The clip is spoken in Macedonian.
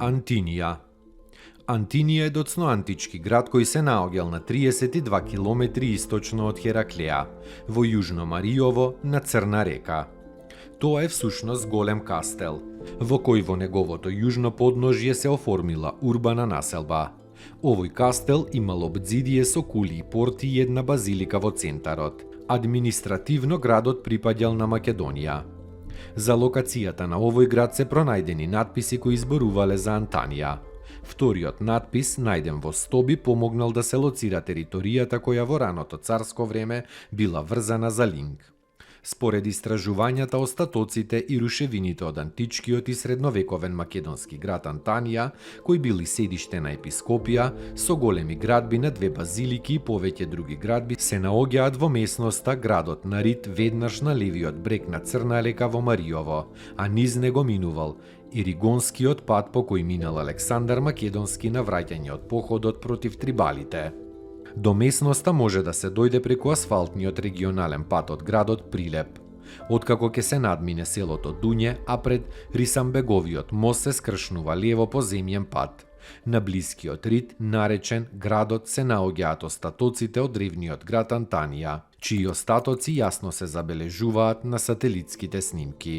Антинија. Антинија е доцно антички град кој се наоѓал на 32 километри источно од Хераклеја, во Јужно Маријово на Црна река. Тоа е всушност голем кастел, во кој во неговото јужно подножје се оформила урбана населба. Овој кастел имал обзидие со кули и порти и една базилика во центарот. Административно градот припаѓал на Македонија. За локацијата на овој град се пронајдени надписи кои изборувале за Антанија. Вториот надпис, најден во стоби, помогнал да се лоцира територијата која во раното царско време била врзана за Линг. Според истражувањата, остатоците и рушевините од античкиот и средновековен македонски град Антанија, кои били седиште на епископија, со големи градби на две базилики и повеќе други градби, се наоѓаат во местноста градот на Рит веднаш на левиот брег на Црна река во Маријово, а низ него минувал Иригонскиот пат по кој минал Александар Македонски на враќање од походот против трибалите. До местноста може да се дојде преку асфалтниот регионален пат од градот Прилеп. Откако ќе се надмине селото Дуње, а пред Рисамбеговиот мост се скршнува лево по земјен пат. На блискиот Рит, наречен градот, се наоѓаат остатоците од древниот град Антанија, чии остатоци јасно се забележуваат на сателитските снимки.